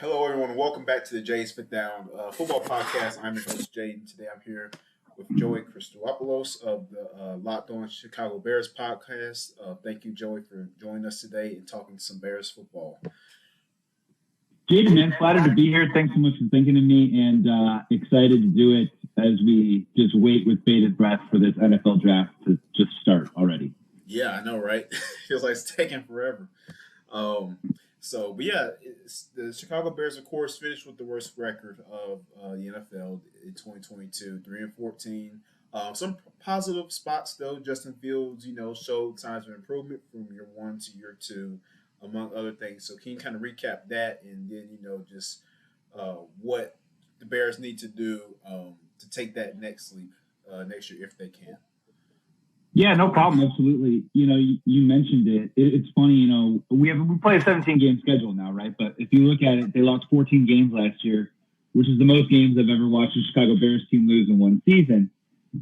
Hello, everyone. Welcome back to the Jay's Fit Down Football Podcast. I'm your host, Jay, and today I'm here with Joey Christopoulos of the Locked On Chicago Bears podcast. Thank you, Joey, for joining us today and talking some Bears football. Jaden, man, flattered to be here. Thanks so much for thinking of me, and excited to do it as we just wait with bated breath for this NFL draft to just start already. Yeah, I know, right? Feels like it's taking forever. The Chicago Bears, of course, finished with the worst record of the NFL in 2022, 3-14. Some positive spots, though. Justin Fields, showed signs of improvement from year one to year two, among other things. So can you kind of recap that and then, just what the Bears need to do to take that next leap next year if they can? Yeah, no problem. Absolutely. You mentioned it. It's funny, we play a 17-game schedule now, right? But if you look at it, they lost 14 games last year, which is the most games I've ever watched a Chicago Bears team lose in one season.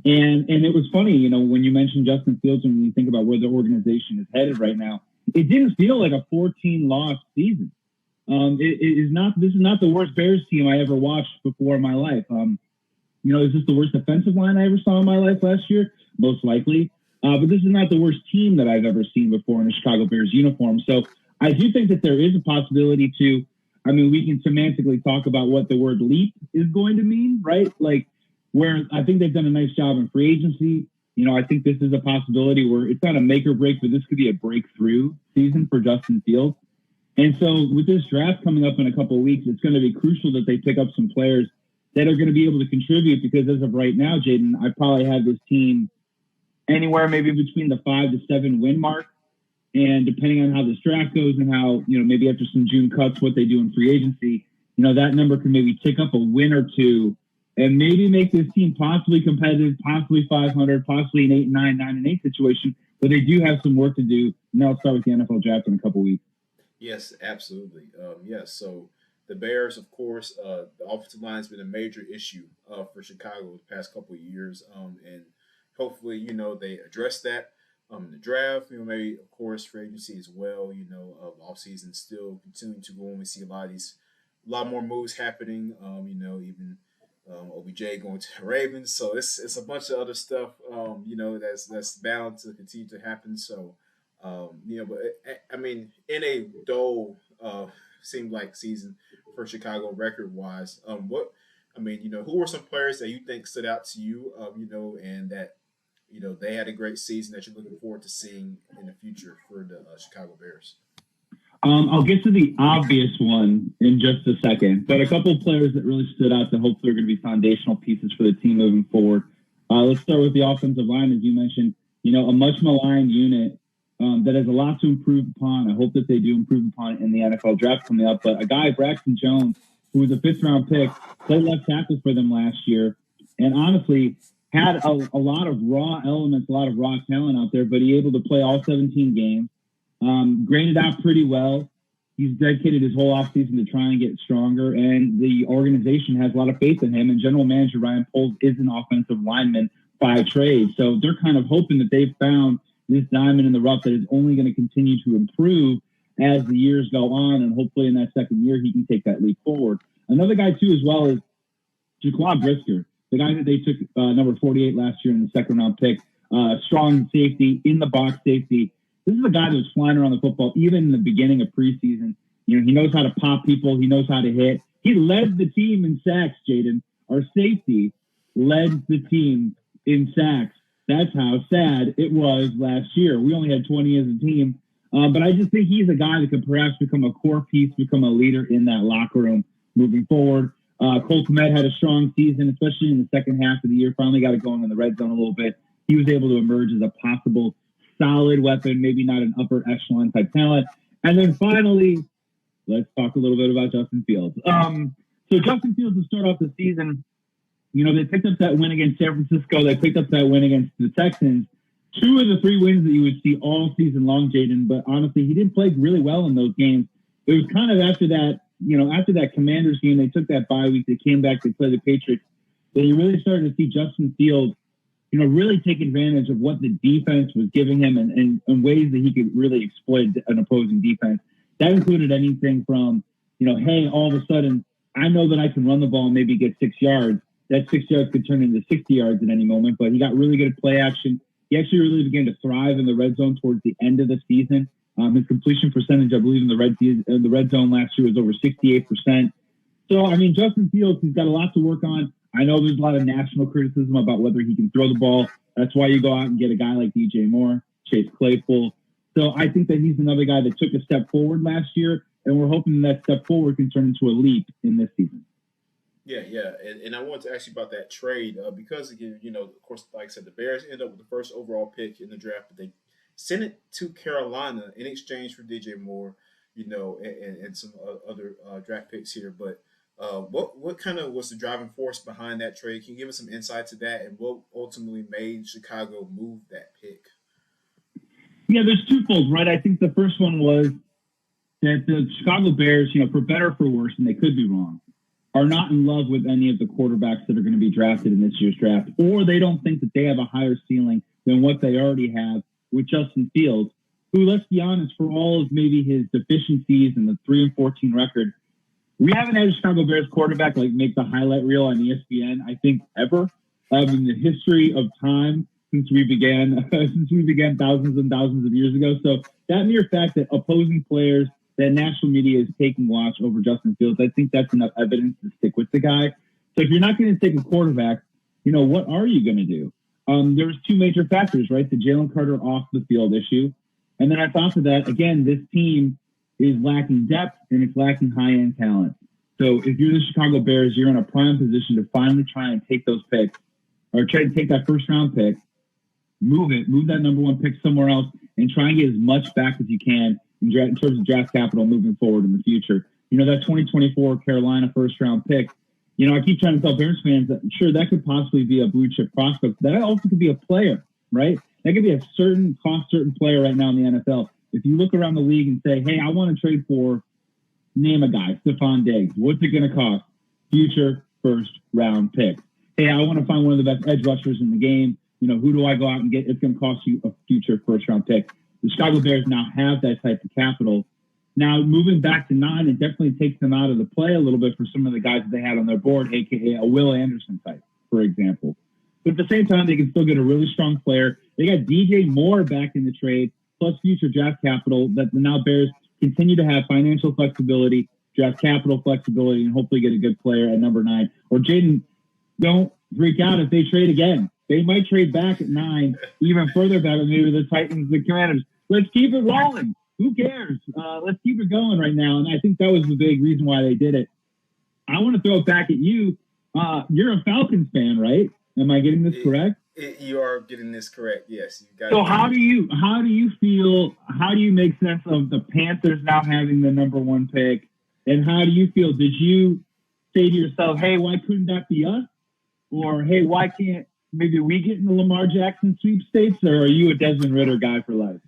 And it was funny, when you mentioned Justin Fields and when you think about where the organization is headed right now, it didn't feel like a 14-loss season. This is not the worst Bears team I ever watched before in my life. Is this the worst defensive line I ever saw in my life last year? Most likely. But this is not the worst team that I've ever seen before in a Chicago Bears uniform. So I do think that there is a possibility we can semantically talk about what the word leap is going to mean, right? Like, where I think they've done a nice job in free agency. I think this is a possibility where it's not a make or break, but this could be a breakthrough season for Justin Fields. And so with this draft coming up in a couple of weeks, it's going to be crucial that they pick up some players that are going to be able to contribute, because as of right now, Jaden, I probably have this team anywhere maybe between the 5 to 7 win mark. And depending on how this draft goes and how, maybe after some June cuts, what they do in free agency, that number can maybe tick up a win or two and maybe make this team possibly competitive, possibly 500, possibly an 8-9, 9-8 situation. But they do have some work to do. And that'll start with the NFL draft in a couple weeks. Yes, absolutely. So the Bears, of course, the offensive line has been a major issue for Chicago the past couple of years. And hopefully, they address that in the draft. Maybe, of course, free agency as well. Offseason still continuing to go on. We see a lot more moves happening. Even OBJ going to the Ravens. So it's a bunch of other stuff. That's bound to continue to happen. So, in a dull seemed like season for Chicago record wise. Who were some players that you think stood out to you? And that they had a great season that you're looking forward to seeing in the future for the Chicago Bears? I'll get to the obvious one in just a second, but a couple of players that really stood out that hopefully are going to be foundational pieces for the team moving forward. Let's start with the offensive line, as you mentioned. A much maligned unit that has a lot to improve upon. I hope that they do improve upon it in the NFL draft coming up. But a guy, Braxton Jones, who was a fifth-round pick, played left tackle for them last year, and honestly had a lot of raw elements, a lot of raw talent out there, but he able to play all 17 games, graded out pretty well. He's dedicated his whole offseason to try and get stronger, and the organization has a lot of faith in him, and general manager Ryan Poles is an offensive lineman by trade. So they're kind of hoping that they've found this diamond in the rough that is only going to continue to improve as the years go on, and hopefully in that second year he can take that leap forward. Another guy, too, as well, is Jaquan Brisker, the guy that they took number 48 last year in the second-round pick, strong safety, in-the-box safety. This is a guy that was flying around the football even in the beginning of preseason. He knows how to pop people. He knows how to hit. He led the team in sacks, Jaden. Our safety led the team in sacks. That's how sad it was last year. We only had 20 as a team. But I just think he's a guy that could perhaps become a core piece, become a leader in that locker room moving forward. Cole Kmet had a strong season, especially in the second half of the year. Finally got it going in the red zone a little bit. He was able to emerge as a possible solid weapon, maybe not an upper echelon type talent. And then finally, let's talk a little bit about Justin Fields. So Justin Fields, to start off the season, they picked up that win against San Francisco. They picked up that win against the Texans. 2 of the 3 wins that you would see all season long, Jaden. But honestly, he didn't play really well in those games. It was kind of after that Commanders game, they took that bye week. They came back, they played the Patriots. That you really started to see Justin Fields, really take advantage of what the defense was giving him and ways that he could really exploit an opposing defense. That included anything from, hey, all of a sudden, I know that I can run the ball and maybe get 6 yards. That 6 yards could turn into 60 yards at any moment, but he got really good at play action. He actually really began to thrive in the red zone towards the end of the season. His completion percentage, I believe, in the red zone last year was over 68%. So, I mean, Justin Fields, he's got a lot to work on. I know there's a lot of national criticism about whether he can throw the ball. That's why you go out and get a guy like DJ Moore, Chase Claypool. So I think that he's another guy that took a step forward last year, and we're hoping that step forward can turn into a leap in this season. Yeah, yeah, and I wanted to ask you about that trade because again, of course, like I said, the Bears end up with the first overall pick in the draft, but they sent it to Carolina in exchange for DJ Moore, and some other draft picks here. But what kind of was the driving force behind that trade? Can you give us some insight to that, and what ultimately made Chicago move that pick? Yeah, there's twofold, right? I think the first one was that the Chicago Bears, for better or for worse, and they could be wrong, are not in love with any of the quarterbacks that are going to be drafted in this year's draft, or they don't think that they have a higher ceiling than what they already have with Justin Fields, who, let's be honest, for all of maybe his deficiencies and the 3-14 record, we haven't had a Chicago Bears quarterback make the highlight reel on ESPN, I think, ever in the history of time since we began thousands and thousands of years ago. So that mere fact that opposing players, that national media is taking watch over Justin Fields, I think that's enough evidence to stick with the guy. So if you're not going to take a quarterback, what are you going to do? There was two major factors, right? The Jalen Carter off the field issue. And then on top of that, again, this team is lacking depth and it's lacking high-end talent. So if you're the Chicago Bears, you're in a prime position to finally try and take those picks or try to take that first-round pick, move that number one pick somewhere else, and try and get as much back as you can in terms of draft capital moving forward in the future. That 2024 Carolina first-round pick, I keep trying to tell Bears fans that, sure, that could possibly be a blue-chip prospect. That also could be a player, right? That could be a certain player right now in the NFL. If you look around the league and say, hey, I want to trade for, name a guy, Stephon Diggs. What's it going to cost? Future first-round pick. Hey, I want to find one of the best edge rushers in the game. Who do I go out and get? It's going to cost you a future first-round pick. The Chicago Bears now have that type of capital. Now, moving back to 9, it definitely takes them out of the play a little bit for some of the guys that they had on their board, a.k.a. a Will Anderson type, for example. But at the same time, they can still get a really strong player. They got DJ Moore back in the trade, plus future draft capital that the now Bears continue to have financial flexibility, draft capital flexibility, and hopefully get a good player at number 9. Or Jaden, don't freak out if they trade again. They might trade back at 9, even further back, maybe the Titans, the Commanders. Let's keep it rolling. Who cares? Let's keep it going right now. And I think that was the big reason why they did it. I want to throw it back at you. You're a Falcons fan, right? Am I getting this correct? You are getting this correct. Yes. So how do you feel? How do you make sense of the Panthers now having the number 1 pick? And how do you feel? Did you say to yourself, hey, why couldn't that be us? Or, hey, why can't maybe we get in the Lamar Jackson sweepstakes? Or are you a Desmond Ridder guy for life?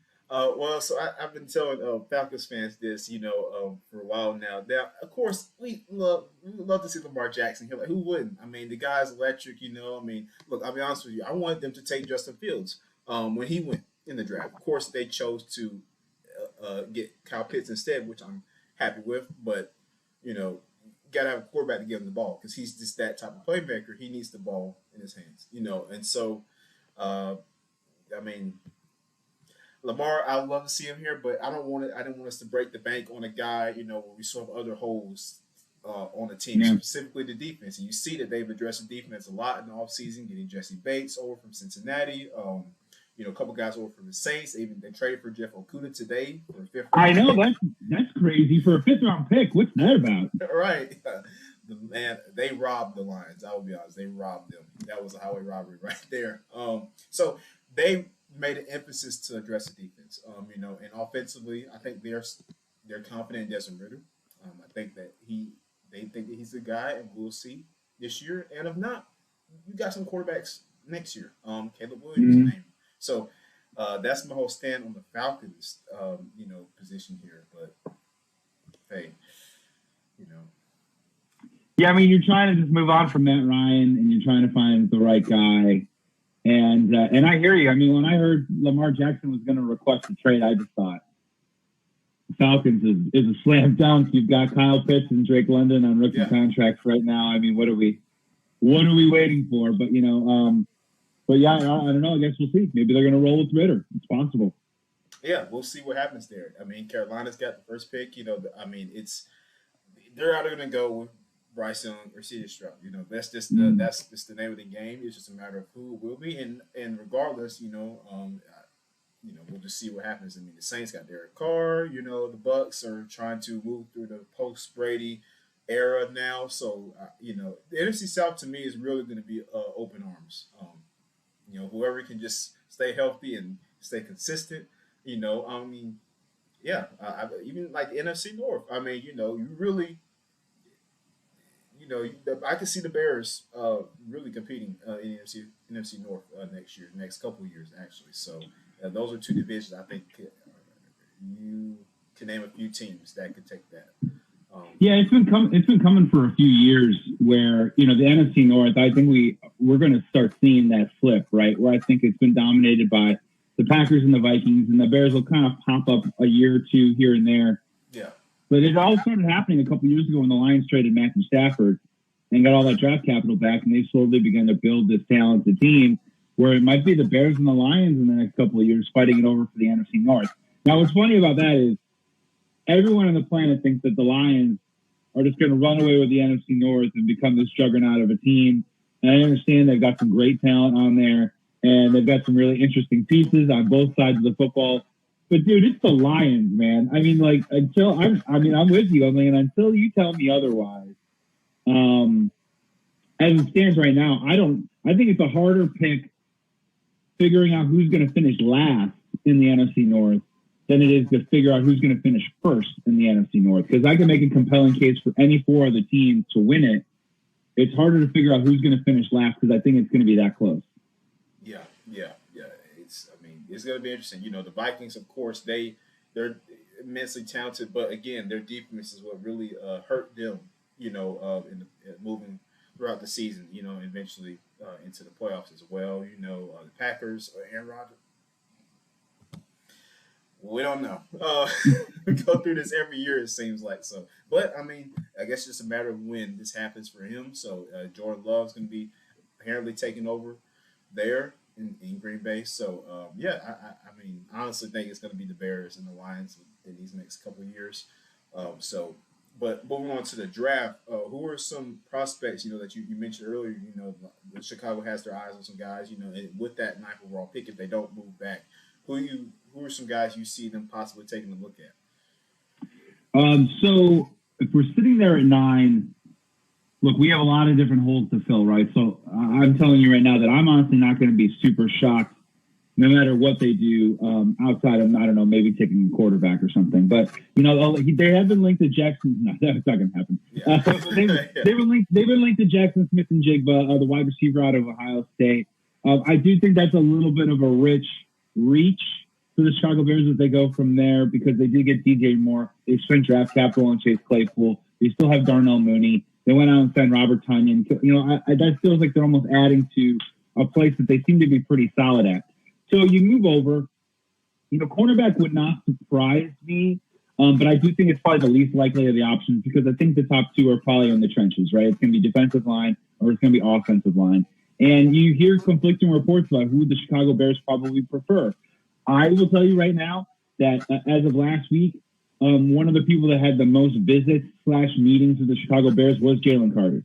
So I've been telling Falcons fans this, for a while now. Now, of course, we love to see Lamar Jackson here. Like, who wouldn't? I mean, the guy's electric, Look, I'll be honest with you. I wanted them to take Justin Fields when he went in the draft. Of course, they chose to get Kyle Pitts instead, which I'm happy with. But, got to have a quarterback to give him the ball because he's just that type of playmaker. He needs the ball in his hands, And so, Lamar, I would love to see him here, but I didn't want us to break the bank on a guy, where we saw other holes on the team, specifically the defense. And you see that they've addressed the defense a lot in the offseason, getting Jesse Bates over from Cincinnati, a couple guys over from the Saints. They traded for Jeff Okudah today for a 5th round. I know, that's crazy for a 5th round pick. What's that about? Right. They robbed the Lions. I will be honest. They robbed them. That was a highway robbery right there. So they made an emphasis to address the defense. And offensively, I think they're confident in Desmond Ridder. I think that they think that he's the guy, and we'll see this year. And if not, you got some quarterbacks next year. Caleb Williams' name. So that's my whole stand on the Falcons, position here. But hey, Yeah, I mean, you're trying to just move on from Matt Ryan, and you're trying to find the right guy. And I hear you. I mean, when I heard Lamar Jackson was going to request a trade, I just thought, Falcons is a slam dunk. You've got Kyle Pitts and Drake London on rookie contracts right now. I mean, what are we waiting for? But but yeah, I don't know. I guess we'll see. Maybe they're going to roll with Ritter. It's possible. Yeah, we'll see what happens there. I mean, Carolina's got the first pick. They're either going to go with Bryce Young or CJ Stroud. That's just the name of the game. It's just a matter of who will be, and regardless, we'll just see what happens. I mean, the Saints got Derek Carr. The Bucks are trying to move through the post Brady era now. So the NFC South to me is really going to be open arms. Whoever can just stay healthy and stay consistent. Even like the NFC North. I mean, you really, I can see the Bears really competing in NFC North next couple of years, actually. So those are two divisions I think you can name a few teams that could take that. Yeah, it's been coming for a few years where, the NFC North, I think we're going to start seeing that flip, right? Where I think it's been dominated by the Packers and the Vikings, and the Bears will kind of pop up a year or two here and there. Yeah. But it all started happening a couple years ago when the Lions traded Matthew Stafford and got all that draft capital back, and they slowly began to build this talented team where it might be the Bears and the Lions in the next couple of years fighting it over for the NFC North. Now, what's funny about that is everyone on the planet thinks that the Lions are just going to run away with the NFC North and become this juggernaut of a team. And I understand they've got some great talent on there, and they've got some really interesting pieces on both sides of the football. But dude, it's the Lions, man. I mean, like I'm with you. I mean, until you tell me otherwise, as it stands right now, I think it's a harder pick figuring out who's going to finish last in the NFC North than it is to figure out who's going to finish first in the NFC North. Because I can make a compelling case for any four of the teams to win it. It's harder to figure out who's going to finish last because I think it's going to be that close. Yeah. It's going to be interesting. The Vikings, of course, they're immensely talented, but again, their defense is what really hurt them. Moving throughout the season. Eventually into the playoffs as well. The Packers, Aaron Rodgers. We don't know. We go through this every year, it seems like. So, but I mean, I guess it's just a matter of when this happens for him. So Jordan Love's going to be apparently taking over there in Green Bay. So I mean, honestly, think it's going to be the Bears and the Lions in these next couple of years. But moving on to the draft, who are some prospects that you mentioned earlier? Chicago has their eyes on some guys. And with that 9th overall pick, if they don't move back, who are some guys you see them possibly taking a look at? So if we're sitting there at 9, look, we have a lot of different holes to fill, right? So I'm telling you right now that I'm honestly not going to be super shocked no matter what they do outside of, I don't know, maybe taking a quarterback or something. But, they have been linked to Jackson. No, that's not going to happen. Yeah. They've been linked to Jackson Smith and Jigba, the wide receiver out of Ohio State. I do think that's a little bit of a rich reach for the Chicago Bears as they go from there because they did get DJ Moore. They spent draft capital on Chase Claypool. They still have Darnell Mooney. They went out and signed Robert Tonyan. That feels like they're almost adding to a place that they seem to be pretty solid at. So you move over, cornerback would not surprise me, but I do think it's probably the least likely of the options because I think the top two are probably in the trenches, right? It's going to be defensive line or it's going to be offensive line. And you hear conflicting reports about who the Chicago Bears probably prefer. I will tell you right now that as of last week, one of the people that had the most visits/meetings with the Chicago Bears was Jalen Carter.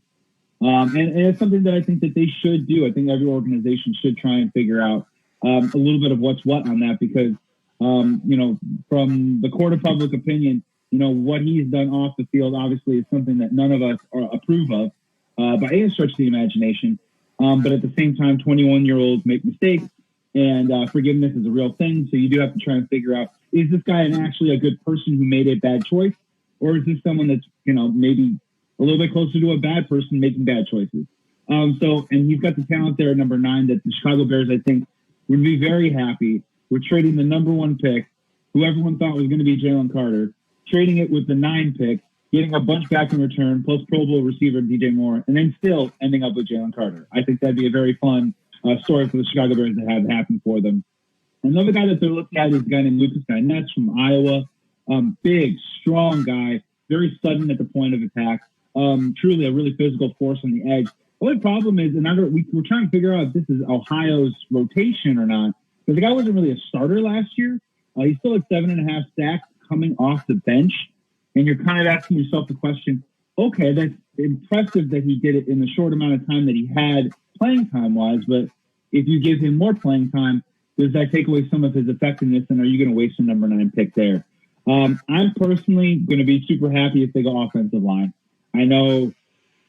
And it's something that I think that they should do. I think every organization should try and figure out a little bit of what's what on that because, from the court of public opinion, what he's done off the field obviously is something that none of us approve of by any stretch of the imagination. But at the same time, 21-year-olds make mistakes, and forgiveness is a real thing. So you do have to try and figure out, is this guy actually a good person who made a bad choice? Or is this someone that's, maybe a little bit closer to a bad person making bad choices? And he's got the talent there at number 9 that the Chicago Bears, I think, would be very happy with trading the number 1 pick, who everyone thought was going to be Jalen Carter, trading it with the 9 pick, getting a bunch back in return, plus Pro Bowl receiver DJ Moore, and then still ending up with Jalen Carter. I think that'd be a very fun story for the Chicago Bears to have happen for them. Another guy that they're looking at is a guy named Lucas Guinetz from Iowa. Big, strong guy, very sudden at the point of attack. Truly a really physical force on the edge. The only problem is, we're trying to figure out if this is Ohio's rotation or not, because the guy wasn't really a starter last year. He still had 7.5 sacks coming off the bench, and you're kind of asking yourself the question, okay, that's impressive that he did it in the short amount of time that he had playing time-wise, but if you give him more playing time, does that take away some of his effectiveness, and are you going to waste a number 9 pick there? I'm personally going to be super happy if they go offensive line. I know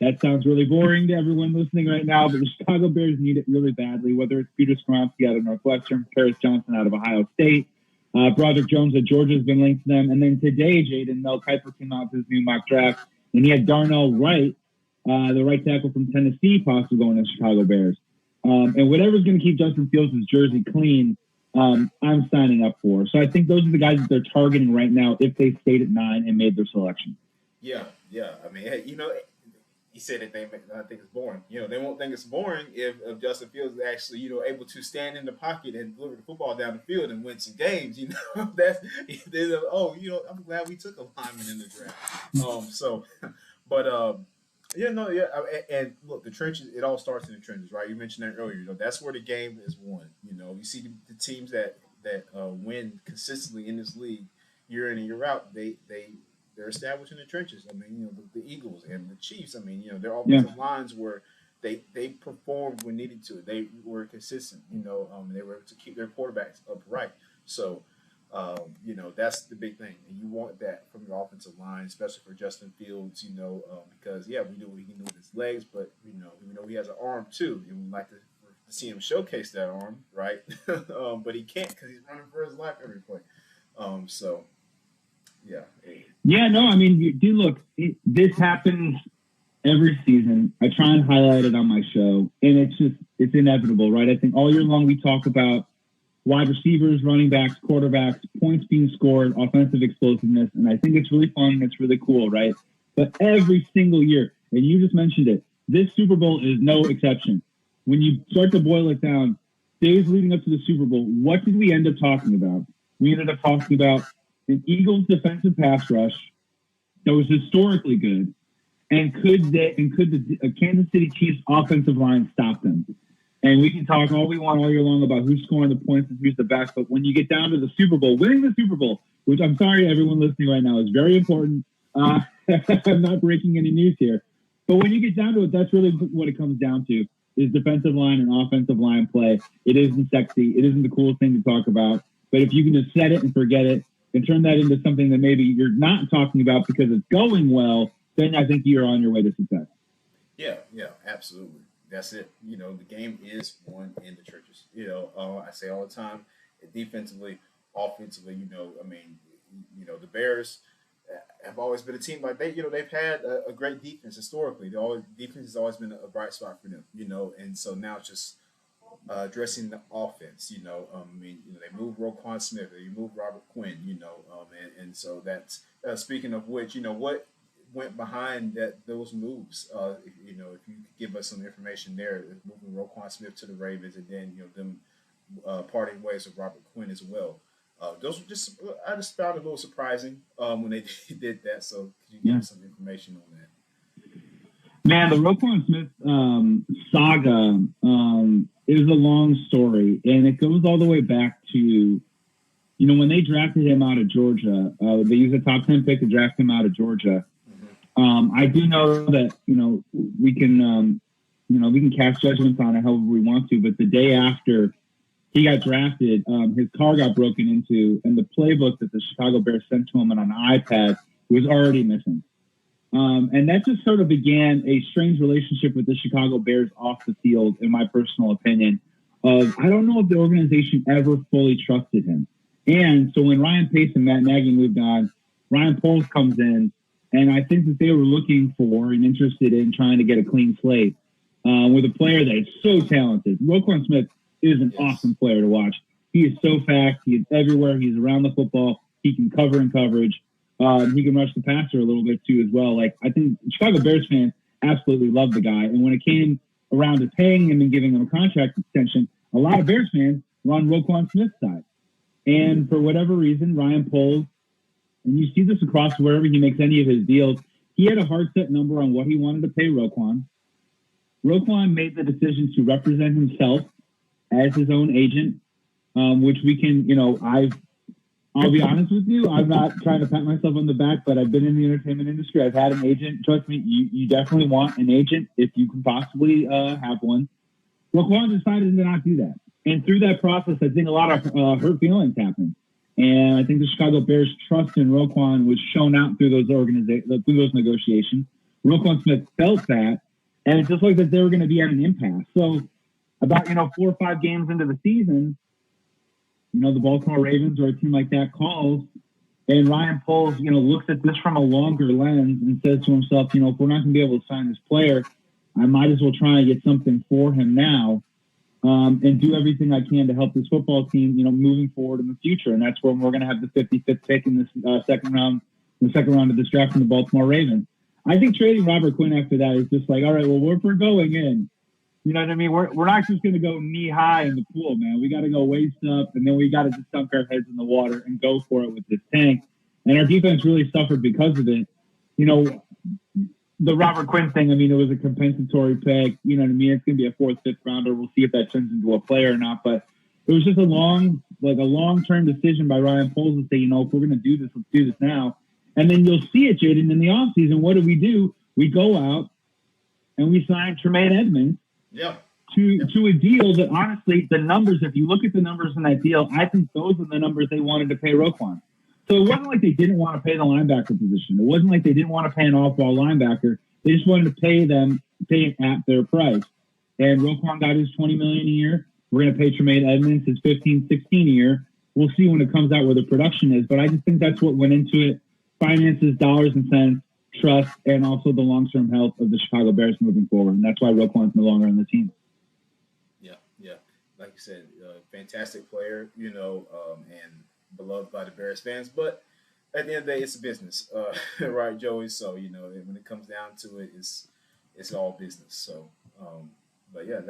that sounds really boring to everyone listening right now, but the Chicago Bears need it really badly, whether it's Peter Skoronski out of Northwestern, Paris Johnson out of Ohio State, Broderick Jones at Georgia has been linked to them, and then today, Jaden, Mel Kiper came out with his new mock draft, and he had Darnell Wright, the right tackle from Tennessee, possibly going to Chicago Bears. And whatever's going to keep Justin Fields' jersey clean, I'm signing up for. So I think those are the guys that they're targeting right now if they stayed at 9 and made their selection. Yeah. I mean, hey, he said that they not think it's boring. They won't think it's boring if Justin Fields is actually, able to stand in the pocket and deliver the football down the field and win some games. That's I'm glad we took a lineman in the draft. And look, the trenches. It all starts in the trenches, right? You mentioned that earlier. That's where the game is won. You see the teams that win consistently in this league year in and year out. They're established in the trenches. I mean, the Eagles and the Chiefs. I mean, their offensive lines were they performed when needed to. They were consistent. They were able to keep their quarterbacks upright. So, that's the big thing, and you want that from your offensive line, especially for Justin Fields. Because we know what he can do with his legs, but we know he has an arm too, and we like to see him showcase that arm, right? But he can't because he's running for his life every play. Yeah, no, I mean, look, this happens every season. I try and highlight it on my show, and it's inevitable, right? I think all year long we talk about wide receivers, running backs, quarterbacks, points being scored, offensive explosiveness, and I think it's really fun and it's really cool, right? But every single year, and you just mentioned it, this Super Bowl is no exception. When you start to boil it down, days leading up to the Super Bowl, what did we end up talking about? We ended up talking about an Eagles defensive pass rush that was historically good, and could the Kansas City Chiefs offensive line stop them? And we can talk all we want all year long about who's scoring the points and who's the best, but when you get down to the Super Bowl, winning the Super Bowl, which I'm sorry everyone listening right now is very important. I'm not breaking any news here, but when you get down to it, that's really what it comes down to is defensive line and offensive line play. It isn't sexy. It isn't the coolest thing to talk about, but if you can just set it and forget it, and turn that into something that maybe you're not talking about because it's going well, then I think you're on your way to success. Yeah, absolutely. That's it. The game is won in the churches. I say all the time, defensively, offensively, the Bears have always been a team like they've had a great defense historically. Defense has always been a bright spot for them, and so now it's just addressing the offense, they moved Roquan Smith, they moved Robert Quinn, and so that's speaking of which, what went behind those moves? If you could give us some information there, moving Roquan Smith to the Ravens, and then them parting ways with Robert Quinn as well. Those were I just found it a little surprising when they did that. So could you give us some information on that? Man, the Roquan Smith saga is a long story, and it goes all the way back to, when they drafted him out of Georgia. They used a top 10 pick to draft him out of Georgia. I do know that we can cast judgments on it however we want to, but the day after he got drafted, his car got broken into, and the playbook that the Chicago Bears sent to him on an iPad was already missing. And that just sort of began a strange relationship with the Chicago Bears off the field, in my personal opinion, I don't know if the organization ever fully trusted him. And so when Ryan Pace and Matt Nagy moved on, Ryan Poles comes in, and I think that they were looking for and interested in trying to get a clean slate with a player that is so talented. Roquan Smith is an awesome player to watch. He is so fast. He is everywhere. He's around the football. He can cover in coverage. He can rush the passer a little bit too as well. Like, I think Chicago Bears fans absolutely love the guy. And when it came around to paying him and giving him a contract extension, a lot of Bears fans were on Roquan Smith's side. And for whatever reason, Ryan Poles and you see this across wherever he makes any of his deals, he had a hard set number on what he wanted to pay Roquan. Roquan made the decision to represent himself as his own agent, which we can, I'll be honest with you, I'm not trying to pat myself on the back, but I've been in the entertainment industry. I've had an agent. Trust me, you definitely want an agent if you can possibly have one. Roquan decided to not do that. And through that process, I think a lot of hurt feelings happened. And I think the Chicago Bears' trust in Roquan was shown out through those negotiations. Roquan Smith felt that, and it just looked like they were going to be at an impasse. So about, 4 or 5 games into the season, the Baltimore Ravens or a team like that calls, and Ryan Poles, looks at this from a longer lens and says to himself, if we're not going to be able to sign this player, I might as well try and get something for him now, and do everything I can to help this football team, moving forward in the future. And that's when we're going to have the 55th pick in this second round of this draft from the Baltimore Ravens. I think trading Robert Quinn after that is just like, all right, well, we're going in. You know what I mean? We're not just going to go knee high in the pool, man. We got to go waist up, and then we got to just dunk our heads in the water and go for it with this tank. And our defense really suffered because of it. The Robert Quinn thing, it was a compensatory pick. You know what I mean? It's going to be a 4th, 5th rounder. We'll see if that turns into a player or not. But it was just a long-term decision by Ryan Poles to say, if we're going to do this, let's do this now. And then you'll see it, Jaden, in the offseason. What do? We go out and we sign Tremaine Edmonds to a deal that, honestly, the numbers, if you look at the numbers in that deal, I think those are the numbers they wanted to pay Roquan. So it wasn't like they didn't want to pay the linebacker position. It wasn't like they didn't want to pay an off-ball linebacker. They just wanted to pay it at their price. And Roquan got his $20 million a year. We're going to pay Tremaine Edmonds his $15, $16 a year. We'll see when it comes out where the production is. But I just think that's what went into it. Finances, dollars and cents, trust, and also the long-term health of the Chicago Bears moving forward. And that's why Roquan's no longer on the team. Yeah. Like you said, fantastic player, and beloved by the Bears fans. But at the end of the day, it's a business, right, Joey? So, when it comes down to it, it's all business. So, but yeah,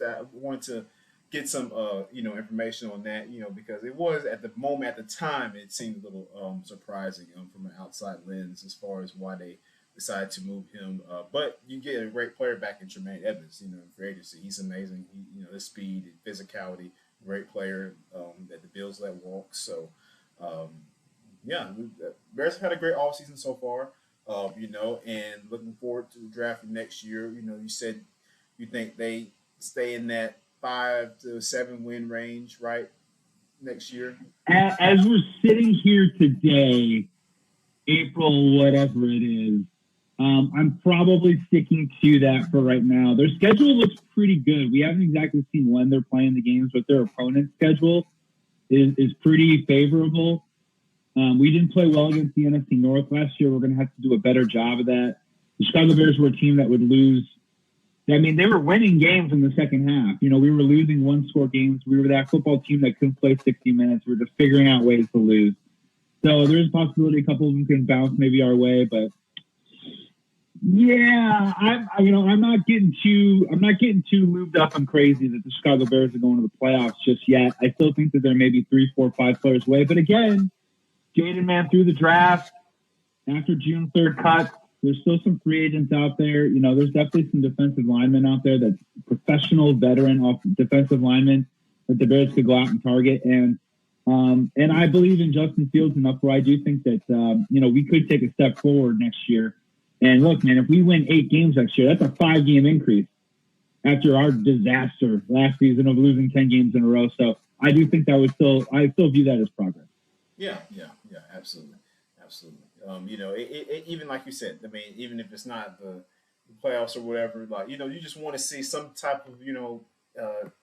I wanted to get some, information on that, because it was at the time, it seemed a little surprising from an outside lens as far as why they decided to move him. But you get a great player back in Tremaine Edmonds, in free agency. He's amazing. His speed and physicality, great player that the Bills let walk. So, the Bears have had a great offseason so far, and looking forward to the draft next year. You said you think they stay in that 5 to 7 win range, right, next year? As we're sitting here today, April, whatever it is, I'm probably sticking to that for right now. Their schedule looks pretty good. We haven't exactly seen when they're playing the games, but their opponent's schedule is pretty favorable. We didn't play well against the NFC North last year. We're going to have to do a better job of that. The Chicago Bears were a team that would lose. They were winning games in the second half. We were losing one-score games. We were that football team that couldn't play 60 minutes. We were just figuring out ways to lose. So there's a possibility a couple of them can bounce maybe our way, but yeah, I'm not getting too lubed up and crazy that the Chicago Bears are going to the playoffs just yet. I still think that they're maybe 3, 4, 5 players away. But again, Jaden, man, through the draft, after June 3rd cut, there's still some free agents out there. There's definitely some defensive linemen out there that's professional, veteran defensive linemen that the Bears could go out and target. And I believe in Justin Fields enough where I do think that, we could take a step forward next year. And look, man, if we win 8 games next year, that's a 5-game increase after our disaster last season of losing 10 games in a row. So I do think I still view that as progress. Yeah, absolutely. Even like you said, even if it's not the playoffs or whatever, you just want to see some type of,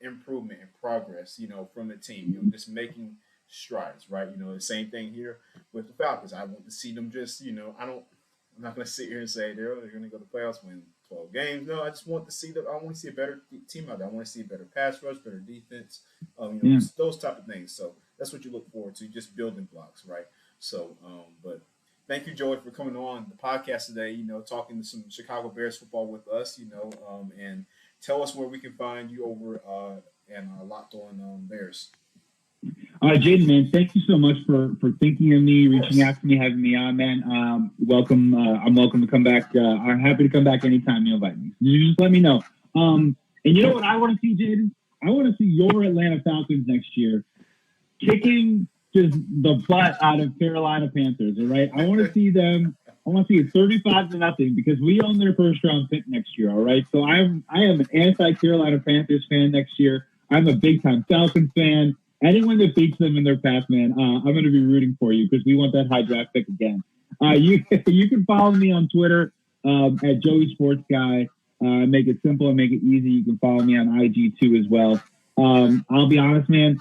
improvement and progress, from the team, just making strides, right? The same thing here with the Falcons. I want to see them just, I'm not going to sit here and say they're going to go to the playoffs, win 12 games. No, I just want to see I want to see a better team out there. I want to see a better pass rush, better defense, those type of things. So that's what you look forward to, just building blocks, right? So, but thank you, Joey, for coming on the podcast today, talking to some Chicago Bears football with us, and tell us where we can find you over and Locked On Bears. Jaden, man, thank you so much for thinking of me, reaching out to me, having me on, man. Welcome. I'm welcome to come back. I'm happy to come back anytime you invite me. You just let me know. And you know what I want to see, Jaden? I want to see your Atlanta Falcons next year kicking just the butt out of Carolina Panthers. All right, I want to see them. I want to see it 35-0 because we own their first round pick next year. All right, so I am an anti Carolina Panthers fan next year. I'm a big time Falcons fan. Anyone that beats them in their path, man, I'm going to be rooting for you because we want that high draft pick again. You you can follow me on Twitter at Joey Sports Guy. Make it simple and make it easy. You can follow me on IG too as well. I'll be honest, man.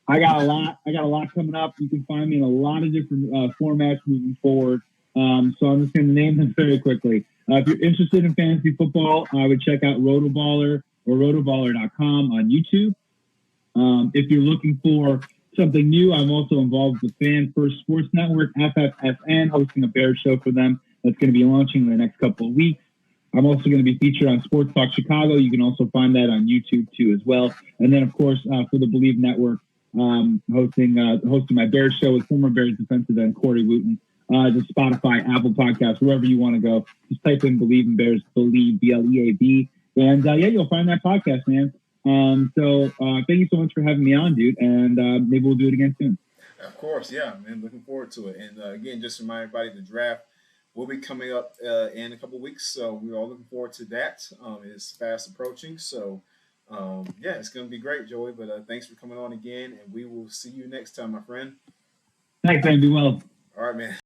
I got a lot coming up. You can find me in a lot of different formats moving forward. So I'm just going to name them very quickly. If you're interested in fantasy football, I would check out Rotoballer or rotoballer.com on YouTube. If you're looking for something new, I'm also involved with Fan First Sports Network, FFSN, hosting a Bears show for them that's going to be launching in the next couple of weeks. I'm also going to be featured on Sports Talk Chicago. You can also find that on YouTube too as well. And then, of course, for the Believe Network, hosting my Bears show with former Bears defensive end Corey Wooten. The Spotify, Apple Podcasts, wherever you want to go. Just type in Believe in Bears, Believe, BLEAV. And yeah, you'll find that podcast, man. So thank you so much for having me on, dude. And maybe we'll do it again soon. Of course, yeah, man. Looking forward to it. And again, just remind everybody the draft will be coming up in a couple weeks, so we're all looking forward to that. It's fast approaching, so yeah, it's going to be great, Joey. But thanks for coming on again, and we will see you next time, my friend. Thanks, man. Be well. All right, man.